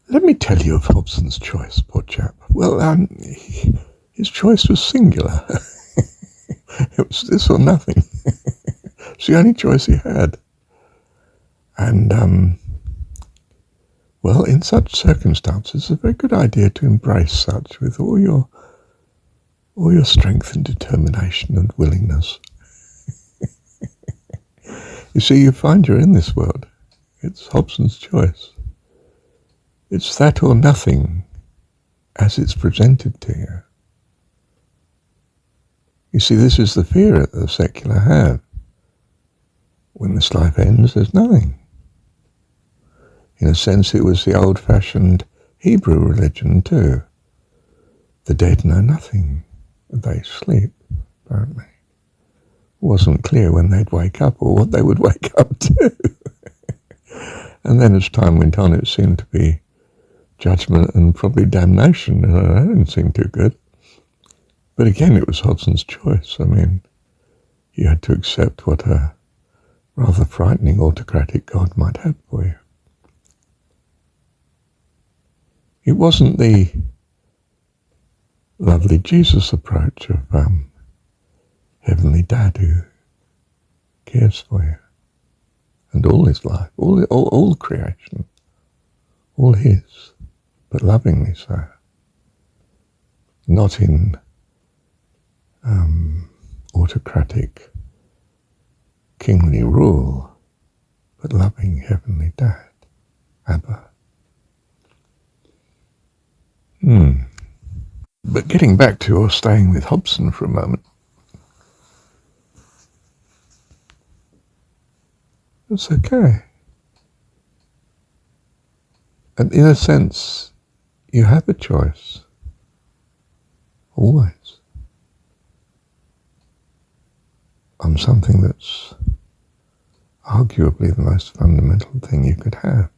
Let me tell you of Hobson's choice, poor chap. Well, his choice was singular. It was this or nothing. It's the only choice he had. And, well, in such circumstances, it's a very good idea to embrace such with all your strength and determination and willingness. You see, you find you're in this world. It's Hobson's choice. It's that or nothing as it's presented to you. You see, this is the fear that the secular have. When this life ends, there's nothing. In a sense, it was the old-fashioned Hebrew religion too. The dead know nothing. They sleep, apparently. It wasn't clear when they'd wake up or what they would wake up to. And then as time went on, it seemed to be judgment and probably damnation. That didn't seem too good. But again, it was Hobson's choice. I mean, you had to accept what a rather frightening autocratic God might have for you. It wasn't the lovely Jesus approach of Heavenly Dad who cares for you and all his life, all creation, all his, but lovingly so. Not in autocratic kingly rule, but loving Heavenly Dad, Abba. But getting back to or staying with Hobson for a moment, it's okay. And in a sense, you have a choice. Always. On something that's arguably the most fundamental thing you could have.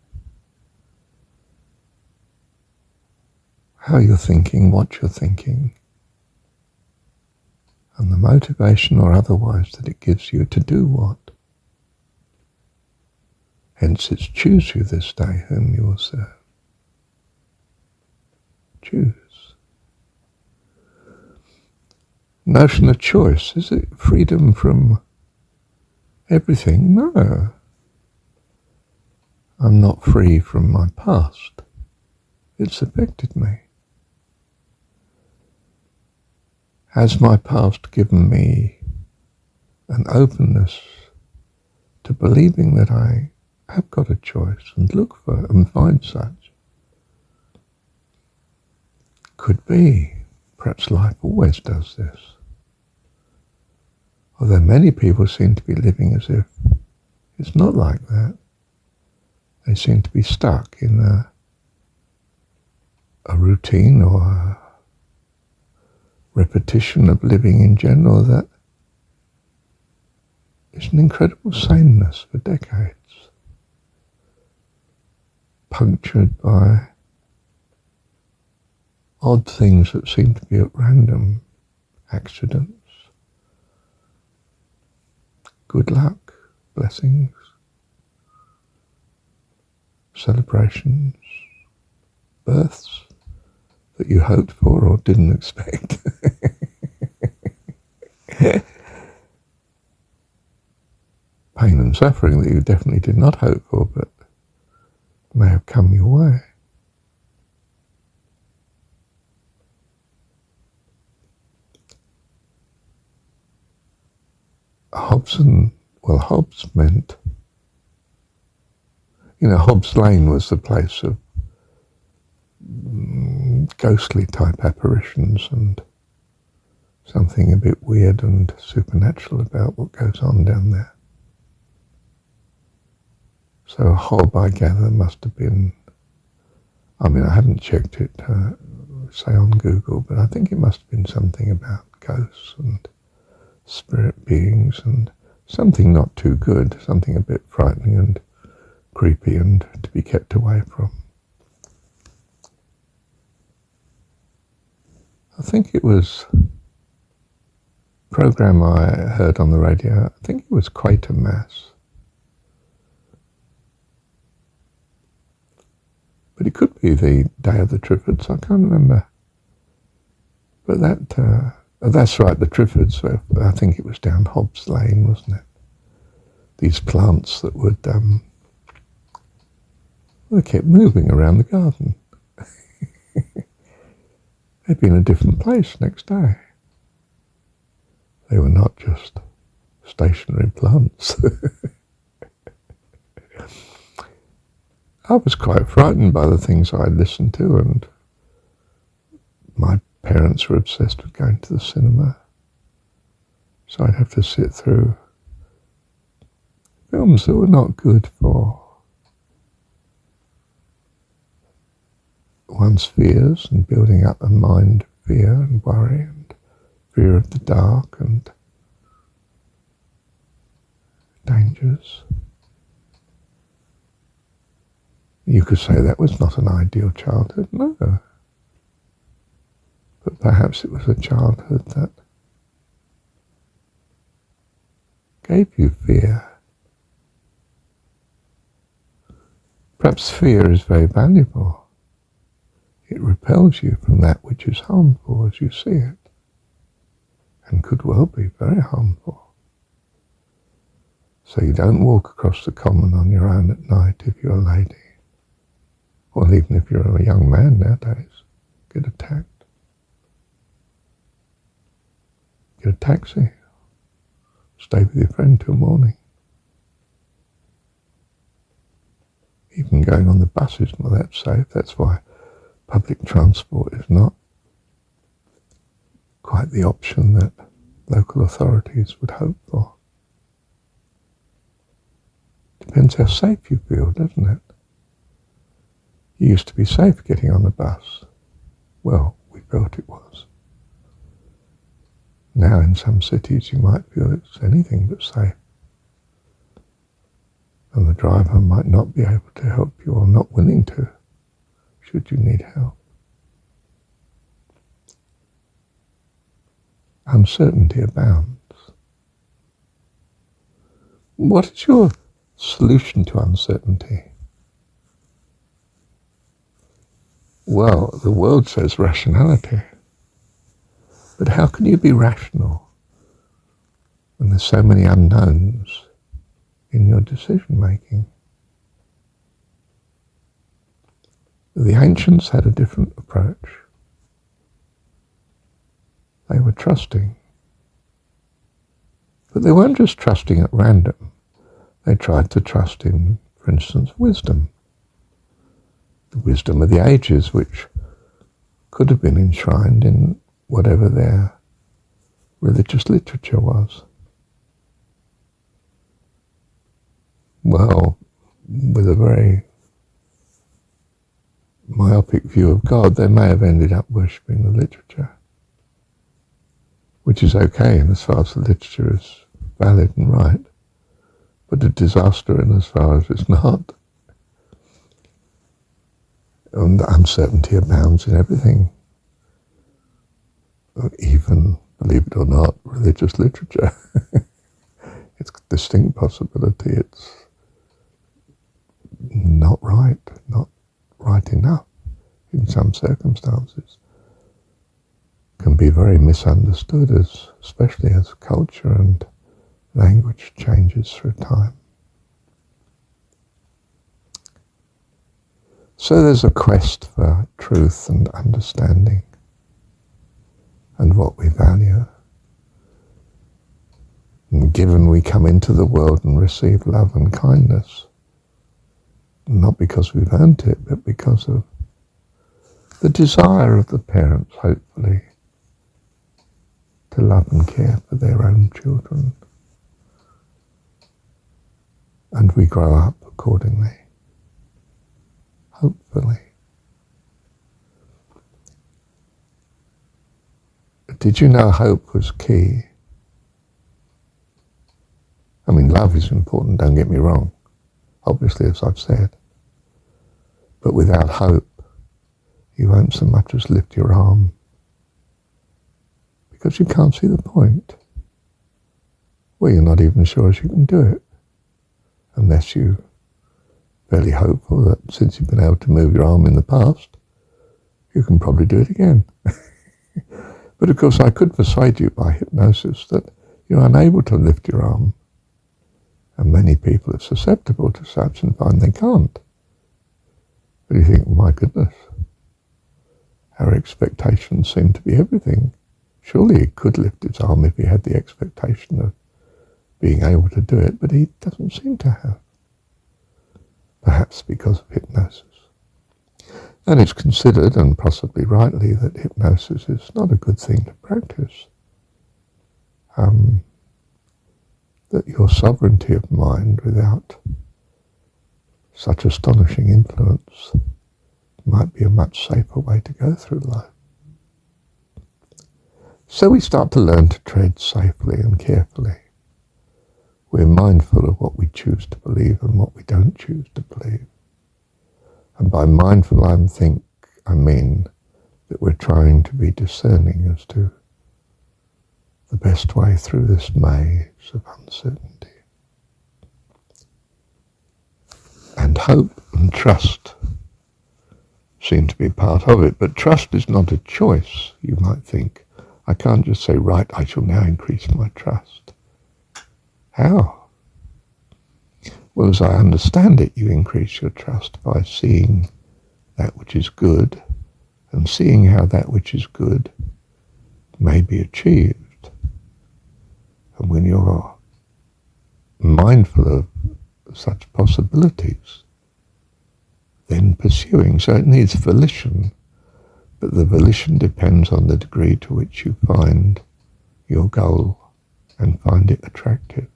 How you're thinking, what you're thinking, and the motivation or otherwise that it gives you to do what. Hence it's choose you this day whom you will serve. Choose. Notion of choice, is it freedom from everything? No. I'm not free from my past. It's affected me. Has my past given me an openness to believing that I have got a choice and look for and find such? Could be. Perhaps life always does this. Although many people seem to be living as if it's not like that. They seem to be stuck in a routine or a repetition of living in general that is an incredible sameness for decades, punctured by odd things that seem to be at random, accidents, good luck, blessings, celebrations, births that you hoped for or didn't expect. Pain and suffering that you definitely did not hope for, but may have come your way. Hobbs meant, Hobbs Lane was the place of ghostly type apparitions and something a bit weird and supernatural about what goes on down there. So a Hob, I gather, must have been, I haven't checked it, say on Google, but I think it must have been something about ghosts and spirit beings and something not too good, something a bit frightening and creepy and to be kept away from. I think it was a program I heard on the radio, I think it was Quatermass. But it could maybe the Day of the Triffids, I can't remember. But that's right, the Triffids, I think it was down Hobbs Lane, wasn't it? These plants that would, they kept moving around the garden. They'd be in a different place next day. They were not just stationary plants. I was quite frightened by the things I listened to, and my parents were obsessed with going to the cinema. So I'd have to sit through films that were not good for one's fears and building up a mind of fear and worry and fear of the dark and dangers. You could say that was not an ideal childhood, no. But perhaps it was a childhood that gave you fear. Perhaps fear is very valuable. It repels you from that which is harmful as you see it, and could well be very harmful. So you don't walk across the common on your own at night if you're a lady, or even if you're a young man nowadays. Get attacked. Get a taxi. Stay with your friend till morning. Even going on the bus is not that safe. That's why public transport is not quite the option that local authorities would hope for. Depends how safe you feel, doesn't it? You used to be safe getting on the bus. Well, we felt it was. Now in some cities you might feel it's anything but safe. And the driver might not be able to help you, or not willing to, should you need help. Uncertainty abounds. What is your solution to uncertainty? Well, the world says rationality. But how can you be rational when there's so many unknowns in your decision making? The ancients had a different approach. They were trusting. But they weren't just trusting at random. They tried to trust in, for instance, wisdom. The wisdom of the ages, which could have been enshrined in whatever their religious literature was. Well, with a very myopic view of God, they may have ended up worshipping the literature, which is okay in as far as the literature is valid and right, but a disaster in as far as it's not. And uncertainty abounds in everything, even, believe it or not, religious literature. It's a distinct possibility it's not right enough in some circumstances. Can be very misunderstood, especially as culture and language changes through time. So there's a quest for truth and understanding and what we value. And given we come into the world and receive love and kindness, not because we've earned it, but because of the desire of the parents, hopefully, to love and care for their own children. And we grow up accordingly, hopefully. Did you know hope was key? I mean, love is important, don't get me wrong, obviously, as I've said. But without hope, you won't so much as lift your arm, because you can't see the point. Well, you're not even sure as you can do it, unless you fairly hopeful that since you've been able to move your arm in the past, you can probably do it again. But of course I could persuade you by hypnosis that you're unable to lift your arm. And many people are susceptible to such and find they can't. But you think, my goodness, our expectations seem to be everything. Surely he could lift his arm if he had the expectation of being able to do it, but he doesn't seem to have. Perhaps because of hypnosis. And it's considered, and possibly rightly, that hypnosis is not a good thing to practice. That your sovereignty of mind without such astonishing influence might be a much safer way to go through life. So we start to learn to tread safely and carefully. We're mindful of what we choose to believe and what we don't choose to believe. And by mindful I mean that we're trying to be discerning as to the best way through this maze of uncertainty. And hope and trust seem to be part of it, but trust is not a choice, you might think. I can't just say, right, I shall now increase my trust. How? Well, as I understand it, you increase your trust by seeing that which is good and seeing how that which is good may be achieved. And when you're mindful of such possibilities, then pursuing. So it needs volition, but the volition depends on the degree to which you find your goal and find it attractive.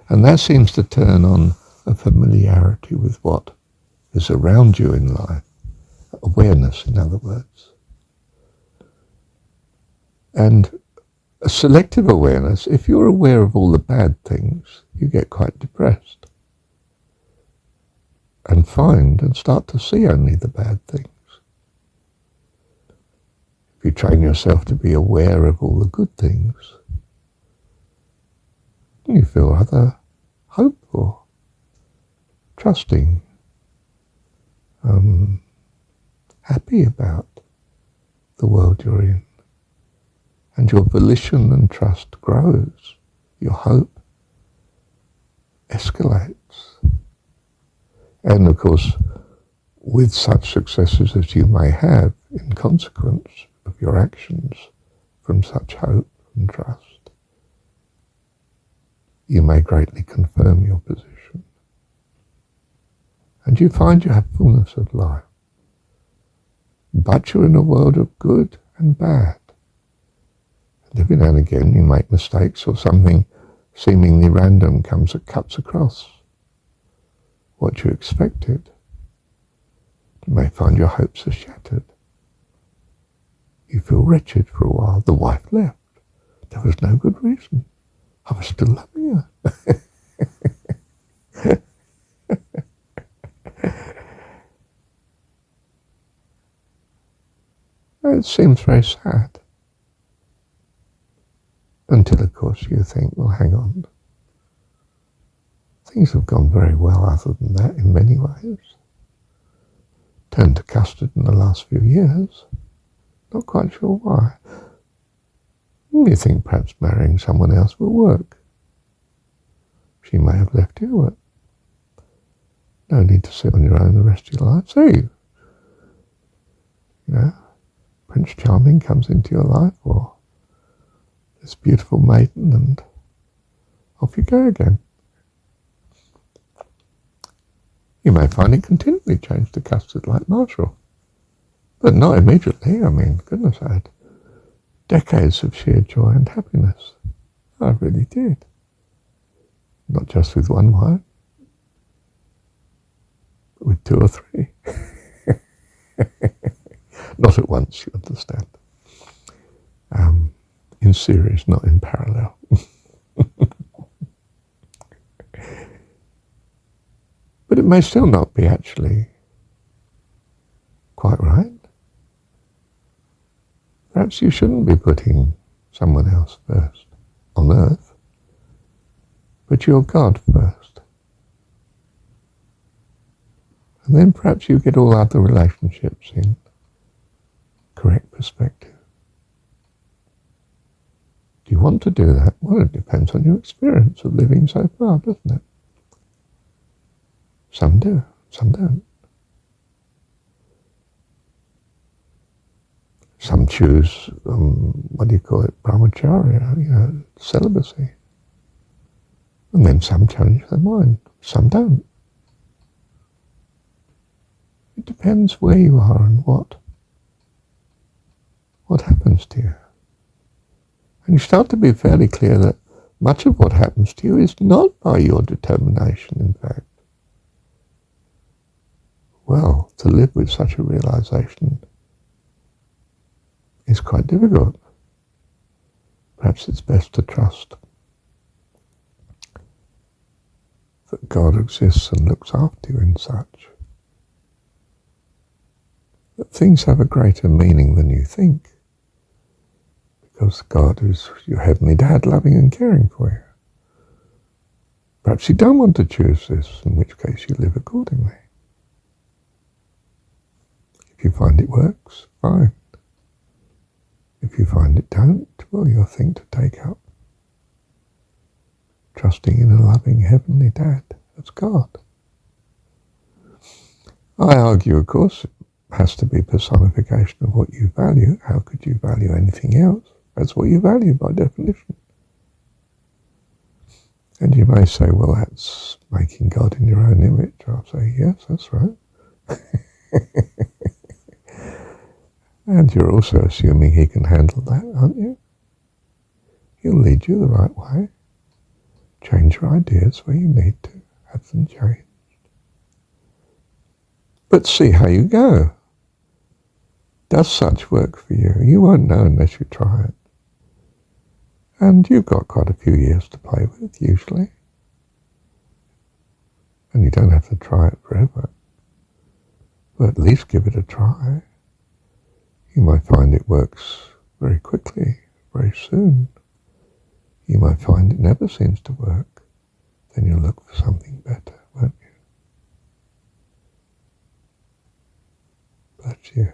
And that seems to turn on a familiarity with what is around you in life, awareness, in other words. And a selective awareness, if you're aware of all the bad things, you get quite depressed and find and start to see only the bad things. If you train yourself to be aware of all the good things, you feel rather hopeful, trusting, happy about the world you're in. And your volition and trust grows. Your hope escalates. And of course, with such successes as you may have in consequence of your actions from such hope and trust, you may greatly confirm your position. And you find you have fullness of life. But you're in a world of good and bad. And every now and again you make mistakes or something seemingly random cuts across what you expected. You may find your hopes are shattered. You feel wretched for a while. The wife left. There was no good reason. I was still loving her. It seems very sad. Until, of course, you think, well, hang on. Things have gone very well other than that in many ways. Turned to custard in the last few years. Not quite sure why. You think perhaps marrying someone else will work. She may have left you, but no need to sit on your own the rest of your life. See, Prince Charming comes into your life, or this beautiful maiden, and off you go again. You may find it continually change to custard like Marshall, but not immediately. I mean, goodness, I had decades of sheer joy and happiness. I really did. Not just with one wife, but with two or three. Not at once, you understand. In series, not in parallel. But it may still not be actually quite right. Perhaps you shouldn't be putting someone else first on earth, but your God first. And then perhaps you get all other relationships in correct perspective. Do you want to do that? Well, it depends on your experience of living so far, doesn't it? Some do, some don't. Some choose, brahmacharya, celibacy. And then some change their mind, some don't. It depends where you are and what happens to you. And you start to be fairly clear that much of what happens to you is not by your determination, in fact. Well, to live with such a realization is quite difficult. Perhaps it's best to trust that God exists and looks after you in such. That things have a greater meaning than you think. Because God is your heavenly dad, loving and caring for you. Perhaps you don't want to choose this, in which case you live accordingly. If you find it works, fine. If you find it don't, well, you're a thing to take up. Trusting in a loving heavenly dad, that's God. I argue, of course, it has to be personification of what you value. How could you value anything else? That's what you value by definition. And you may say, well, that's making God in your own image. I'll say, yes, that's right. And you're also assuming he can handle that, aren't you? He'll lead you the right way. Change your ideas where you need to. Have them changed. But see how you go. Does such work for you? You won't know unless you try it. And you've got quite a few years to play with, usually. And you don't have to try it forever. But at least give it a try. You might find it works very quickly, very soon. You might find it never seems to work. Then you'll look for something better, won't you? Bless you.